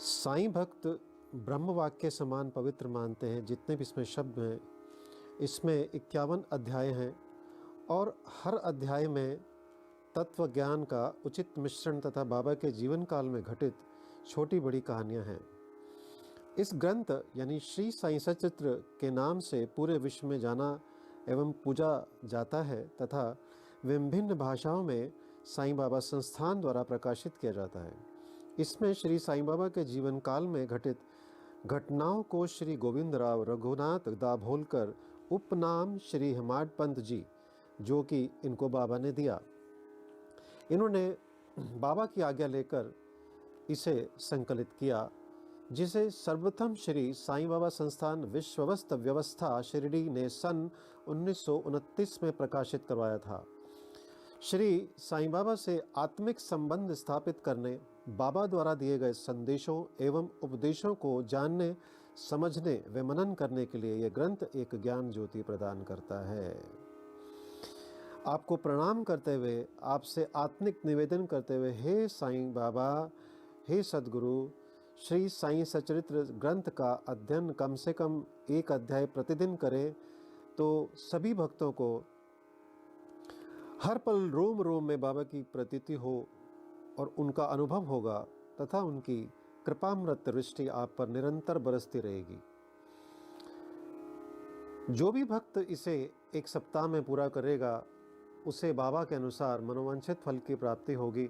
साईं भक्त ब्रह्म वाक्य के समान पवित्र मानते हैं। जितने भी इसमें शब्द हैं, इसमें 51 अध्याय हैं और हर अध्याय में तत्व ज्ञान का उचित मिश्रण तथा बाबा के जीवन काल में घटित छोटी बड़ी कहानियां हैं। इस ग्रंथ यानी श्री साईं सच्चित्र के नाम से पूरे विश्व में जाना एवं पूजा जाता है तथा विभिन्न भाषाओं में साईं बाबा संस्थान द्वारा प्रकाशित किया जाता है। इसमें श्री साईं बाबा के जीवन काल में घटित घटनाओं को श्री गोविंदराव रघुनाथ दाभोलकर उपनाम श्री हेमाड पंत जी, जो कि इनको बाबा ने दिया, इन्होंने बाबा की आज्ञा लेकर इसे संकलित किया, जिसे सर्वप्रथम श्री साईं बाबा संस्थान विश्वस्त व्यवस्था शिरडी ने सन 1929 में प्रकाशित करवाया था। श्री साईं बाबा से आत्मिक संबंध स्थापित करने, बाबा द्वारा दिए गए संदेशों एवं उपदेशों को जानने, समझने व मनन करने के लिए यह ग्रंथ एक ज्ञान ज्योति प्रदान करता है। आपको प्रणाम करते हुए, आपसे आत्मिक निवेदन करते हुए, हे साईं बाबा, हे सद्गुरु, श्री साईं सच्चरित्र ग्रंथ का अध्ययन कम से कम एक अध्याय प्रतिदिन करें तो सभी भक्तों को हर पल रोम रोम में बाबा की प्रतीति हो और उनका अनुभव होगा तथा उनकी कृपामृत दृष्टि आप पर निरंतर बरसती रहेगी। जो भी भक्त इसे एक सप्ताह में पूरा करेगा, उसे बाबा के अनुसार मनोवांछित फल की प्राप्ति होगी,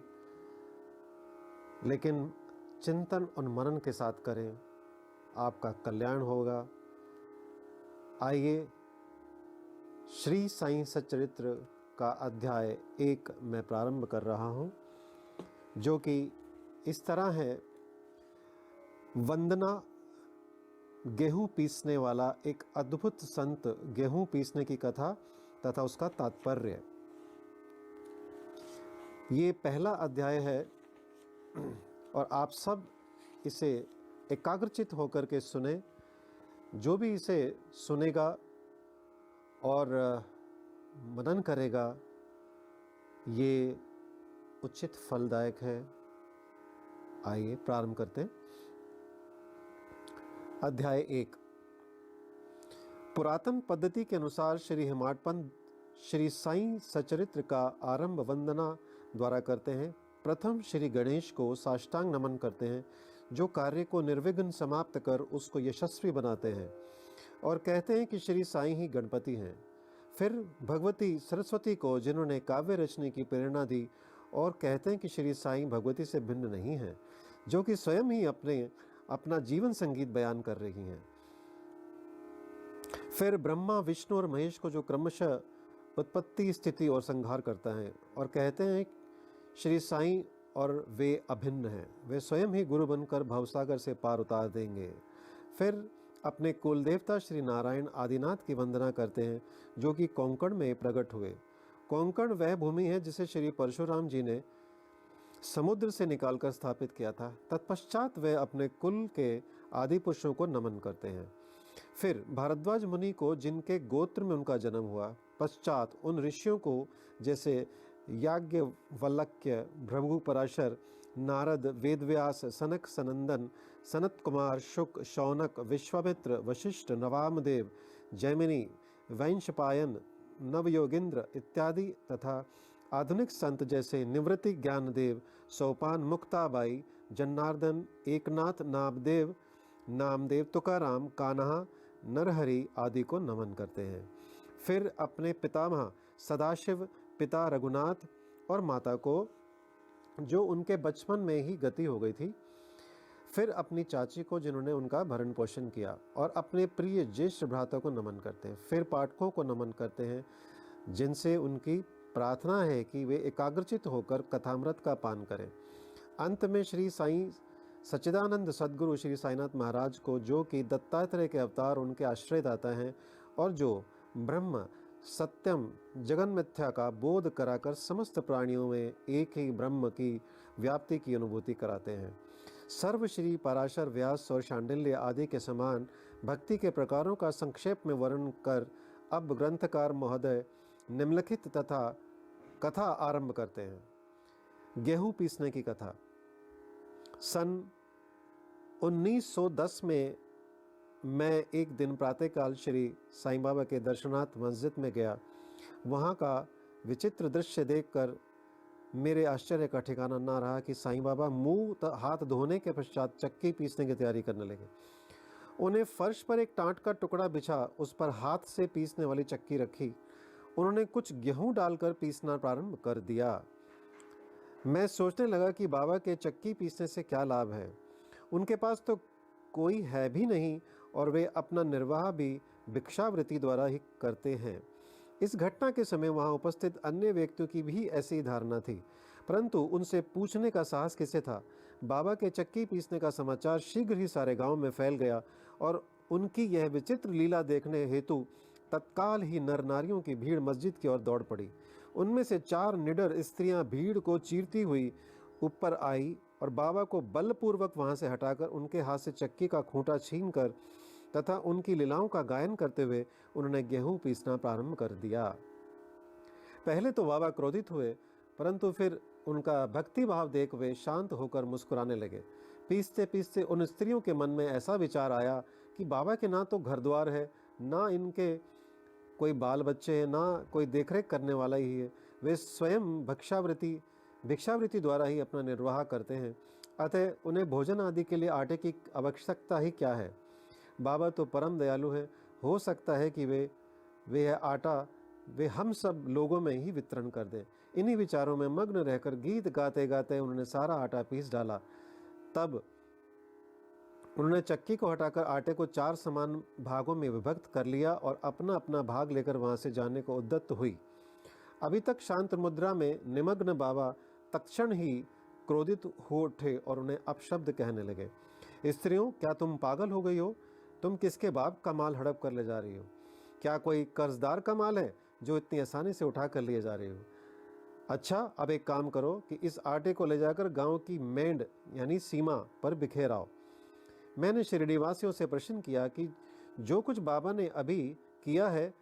लेकिन चिंतन और मनन के साथ करें, आपका कल्याण होगा। आइए श्री साईं सच्चरित्र का अध्याय 1 मैं प्रारंभ कर रहा हूं, जो कि इस तरह है। वंदना गेहूं पीसने वाला एक अद्भुत संत गेहूं पीसने की कथा तथा उसका तात्पर्य। ये पहला अध्याय है और आप सब इसे एकाग्रचित होकर के सुने। जो भी इसे सुनेगा और मनन करेगा, ये उचित फलदायक है। आइए प्रारंभ करते हैं। अध्याय 1। पुरातन पद्धति के अनुसार श्री हेमाड पंत श्री साईं सच्चरित्र का आरंभ वंदना द्वारा करते हैं। प्रथम श्री गणेश को साष्टांग नमन करते हैं, जो कार्य को निर्विघ्न समाप्त कर उसको यशस्वी बनाते हैं, और कहते हैं कि श्री साईं ही गणपति हैं। फिर भगवती सरस्वती को, जिन्होंने काव्य रचने की प्रेरणा दी, और कहते हैं कि श्री साईं भगवती से भिन्न नहीं हैं, जो कि स्वयं ही अपना जीवन संगीत बयान कर रही हैं। फिर ब्रह्मा, विष्णु और महेश को, जो क्रमशः उत्पत्ति, स्थिति और संहार करता है, और कहते हैं श्री साईं और वे अभिन्न हैं, वे स्वयं ही गुरु बनकर भवसागर से पार उतार देंगे। फिर अपने कुल देवता श्री नारायण आदिनाथ की वंदना करते हैं, जो कि कोंकण में प्रकट हुए। कोंकण वह भूमि है जिसे श्री परशुराम जी ने समुद्र से निकालकर स्थापित किया था। तत्पश्चात वे अपने कुल के आदि पुरुषों को नमन करते हैं। फिर भारद्वाज मुनि को, जिनके गोत्र में उनका जन्म हुआ। पश्चात उन ऋषियों को, जैसे याज्ञवल्क्य, भृगु, पराशर, नारद, वेदव्यास, सनक, सनंदन, सनत कुमार, शुक, शौनक, विश्वामित्र, वशिष्ठ, नवामदेव, जैमिनी, वैंशपायन, नवयोगिंद्र इत्यादि तथा आधुनिक संत जैसे निवृत्ति ज्ञानदेव, सोपान, मुक्ताबाई, जन्नार्दन, एकनाथ, नामदेव, तुकाराम, कान्हा, नरहरि आदि को नमन करते हैं। फिर अपने पितामह सदाशिव, पिता रघुनाथ और माता को, जो उनके बचपन में ही गति हो गई थी। फिर अपनी चाची को, जिन्होंने उनका भरण पोषण किया, और अपने प्रिय ज्येष्ठ भ्राता को नमन करते हैं। फिर पाठकों को नमन करते हैं, जिनसे उनकी प्रार्थना है कि वे एकाग्रचित होकर कथामृत का पान करें। अंत में श्री साईं सच्चिदानंद सद्गुरु श्री साईनाथ महाराज को, जो कि दत्तात्रेय के अवतार, उनके आश्रयदाता हैं, और जो ब्रह्म, सत्यम, जगन मिथ्या का बोध कराकर समस्त प्राणियों में एक ही ब्रह्म की व्याप्ति की अनुभूति कराते हैं। सर्व श्री पराशर, व्यास और शांडिल्य आदि के समान भक्ति के प्रकारों का संक्षेप में वर्णन कर अब ग्रंथकार महोदय निम्नलिखित तथा कथा आरंभ करते हैं। गेहूं पीसने की कथा। सन 1910 में मैं एक दिन प्रातःकाल श्री साईं बाबा के दर्शनार्थ मस्जिद में गया। वहाँ का विचित्र दृश्य देखकर मेरे आश्चर्य का ठिकाना ना रहा कि साईं बाबा हाथ धोने के पश्चात चक्की पीसने की तैयारी करने लगे। उन्हें फर्श पर एक टाट का टुकड़ा बिछा, उस पर हाथ से पीसने वाली चक्की रखी। उन्होंने कुछ गेहूं डालकर पीसना प्रारंभ कर दिया। मैं सोचने लगा कि बाबा के चक्की पीसने से क्या लाभ है। उनके पास तो कोई है भी नहीं और वे अपना निर्वाह भी भिक्षावृत्ति द्वारा ही करते हैं। इस घटना के समय वहां उपस्थित अन्य व्यक्तियों की भी ऐसी धारणा थी, परंतु उनसे पूछने का साहस किसे था। बाबा के चक्की पीसने का समाचार शीघ्र ही सारे गांव में फैल गया और उनकी यह विचित्र लीला देखने हेतु तत्काल ही नर नारियों की भीड़ मस्जिद की ओर दौड़ पड़ी। उनमें से 4 निडर स्त्रियां भीड़ को चीरती हुई ऊपर आई और बाबा को बलपूर्वक वहां से हटाकर उनके हाथ से चक्की का खूंटा छीनकर तथा उनकी लीलाओं का गायन करते हुए उन्होंने गेहूं पीसना प्रारंभ कर दिया। पहले तो बाबा क्रोधित हुए, परंतु फिर उनका भक्ति भाव देख वे शांत होकर मुस्कुराने लगे। पीसते पीसते उन स्त्रियों के मन में ऐसा विचार आया कि बाबा के ना तो घर द्वार है, ना इनके कोई बाल बच्चे हैं, ना कोई देखरेख करने वाला ही है। वे स्वयं भिक्षावृत्ति द्वारा ही अपना निर्वाह करते हैं, अतः उन्हें भोजन आदि के लिए आटे की आवश्यकता ही क्या है। बाबा तो परम दयालु हैं, हो सकता है कि वे यह आटा वे हम सब लोगों में ही वितरण कर दें। इन्हीं विचारों में मग्न रहकर गीत गाते गाते उन्होंने सारा आटा पीस डाला। तब उन्होंने चक्की को हटाकर आटे को 4 समान भागों में विभक्त कर लिया और अपना अपना भाग लेकर वहां से जाने को उद्यत हुई। अभी तक शांत मुद्रा में निमग्न बाबा तत्क्षण ही क्रोधित हो उठे और उन्हें अपशब्द कहने लगे। स्त्रियों, क्या तुम पागल हो गई हो? तुम किसके बाप का माल हड़प कर ले जा रही हो? क्या कोई कर्जदार का माल है जो इतनी आसानी से उठा कर लिए जा रही हो? अच्छा, अब एक काम करो कि इस आटे को ले जाकर गांव की मेंढ यानी सीमा पर बिखेराओ। मैंने शिरडीवासियों से प्रश्न किया कि जो कुछ बाबा ने अभी किया है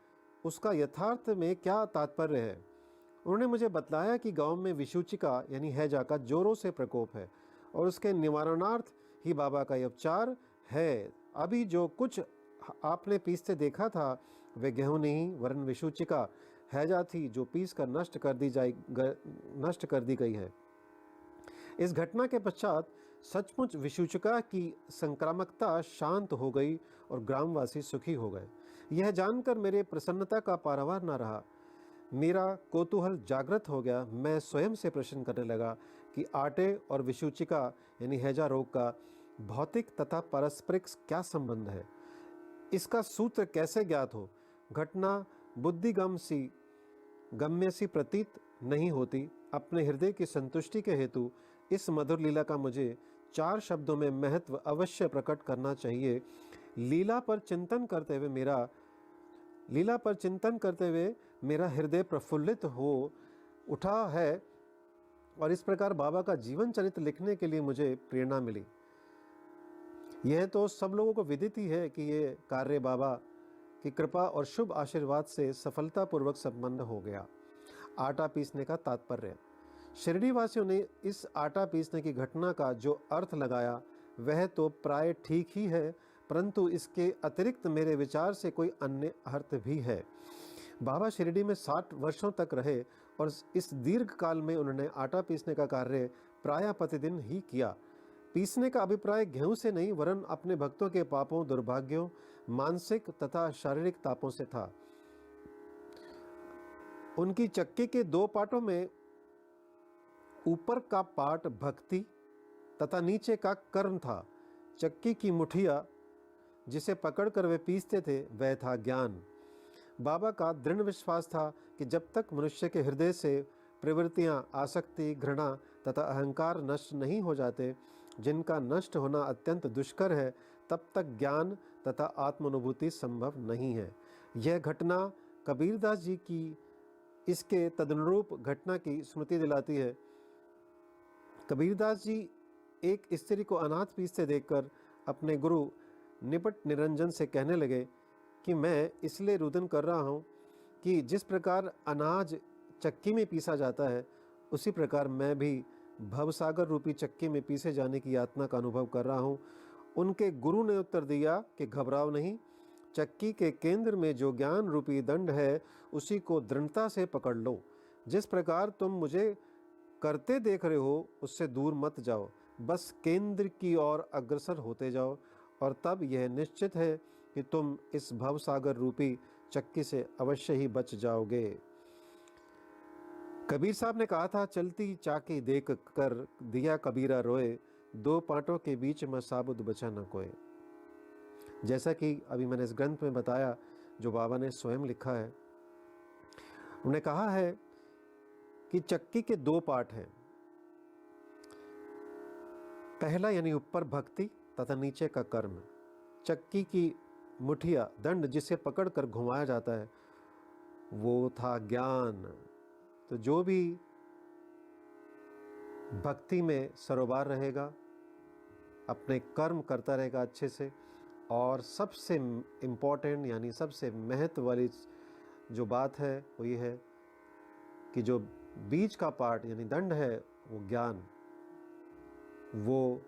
उसका यथार्थ में क्या तात्पर्य है। उन्होंने मुझे बतलाया कि गांव में विषूचिका यानी हैजा का जोरों से प्रकोप है और उसके निवारणार्थ ही बाबा का यह उपचार है। अभी जो कुछ आपने पीसते देखा था वे गेहूं नहीं वरन विषूचिका हैजा थी जो पीस कर नष्ट कर दी गई है। इस घटना के पश्चात सचमुच विषूचिका की संक्रामकता शांत हो गई और ग्रामवासी सुखी हो गए। यह जानकर मेरे प्रसन्नता का पारावार न रहा। मेरा कौतूहल जागृत हो गया। मैं स्वयं से प्रश्न करने लगा कि आटे और विषूचिका यानी हैजा रोग का भौतिक तथा पारस्परिक क्या संबंध है, इसका सूत्र कैसे ज्ञात हो। घटना गम्य सी प्रतीत नहीं होती। अपने हृदय की संतुष्टि के हेतु इस मधुर लीला का मुझे 4 शब्दों में महत्व अवश्य प्रकट करना चाहिए। लीला पर चिंतन करते हुए मेरा हृदय प्रफुल्लित हो उठा है और इस प्रकार बाबा का जीवन चरित्र लिखने के लिए मुझे प्रेरणा मिली। यह तो सब लोगों को विदित ही है कि ये कार्य बाबा की कृपा और शुभ आशीर्वाद से सफलतापूर्वक संपन्न हो गया। आटा पीसने का तात्पर्य। शिरडी वासियों ने इस आटा पीसने की घटना का जो अर्थ लगाया वह तो प्राय ठीक ही है, परंतु इसके अतिरिक्त मेरे विचार से कोई अन्य अर्थ भी है। बाबा शिरडी में 60 वर्षों तक रहे और इस दीर्घ काल में उन्होंने आटा पीसने का कार्य प्रायः प्रतिदिन ही किया। पीसने का अभिप्राय गेहूं से नहीं वरन अपने भक्तों के पापों, दुर्भाग्यों, मानसिक तथा शारीरिक तापों से था। उनकी चक्की के 2 पार्टों में ऊपर का पार्ट भक्ति तथा नीचे का कर्म था। चक्की की मुठिया जिसे पकड़कर वे पीसते थे वह था ज्ञान। बाबा का दृढ़ विश्वास था कि जब तक मनुष्य के हृदय से प्रवृत्तियां, आसक्ति, घृणा तथा अहंकार नष्ट नहीं हो जाते, जिनका नष्ट होना अत्यंत दुष्कर है, तब तक ज्ञान तथा आत्मानुभूति संभव नहीं है। यह घटना कबीरदास जी की इसके तदनुरूप घटना की स्मृति दिलाती है। कबीरदास जी एक स्त्री को अनाथ पीसते देखकर अपने गुरु निपट निरंजन से कहने लगे कि मैं इसलिए रुदन कर रहा हूँ कि जिस प्रकार अनाज चक्की में पीसा जाता है उसी प्रकार मैं भी भवसागर रूपी चक्की में पीसे जाने की यातना का अनुभव कर रहा हूँ उनके गुरु ने उत्तर दिया कि घबराओ नहीं, चक्की के केंद्र में जो ज्ञान रूपी दंड है उसी को दृढ़ता से पकड़ लो। जिस प्रकार तुम मुझे करते देख रहे हो उससे दूर मत जाओ, बस केंद्र की ओर अग्रसर होते जाओ और तब यह निश्चित है कि तुम इस भवसागर रूपी चक्की से अवश्य ही बच जाओगे। कबीर साहब ने कहा था, चलती चाकी देख कर दिया कबीरा रोए, दो पांटों के बीच में साबुत बचा न कोई। जैसा कि अभी मैंने इस ग्रंथ में बताया जो बाबा ने स्वयं लिखा है, उन्होंने कहा है कि चक्की के दो पार्ट हैं। पहला यानी ऊपर भक्ति तथा नीचे का कर्म। चक्की की मुठिया दंड जिसे पकड़कर घुमाया जाता है वो था ज्ञान। तो जो भी भक्ति में सरोबार रहेगा, अपने कर्म करता रहेगा अच्छे से, और सबसे इम्पोर्टेंट यानी सबसे महत्व वाली जो बात है वो ये है कि जो बीच का पार्ट यानी दंड है वो ज्ञान, वो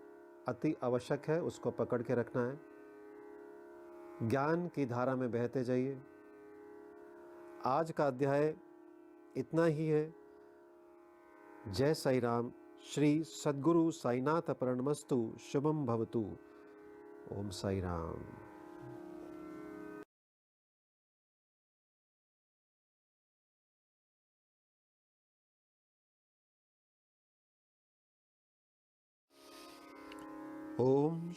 अति आवश्यक है, उसको पकड़ के रखना है। ज्ञान की धारा में बहते जाइए। आज का अध्याय इतना ही है। जय साई राम। श्री सद्गुरु साईनाथ प्रणमस्तु। शुभम भवतु। ओम साई राम। ओम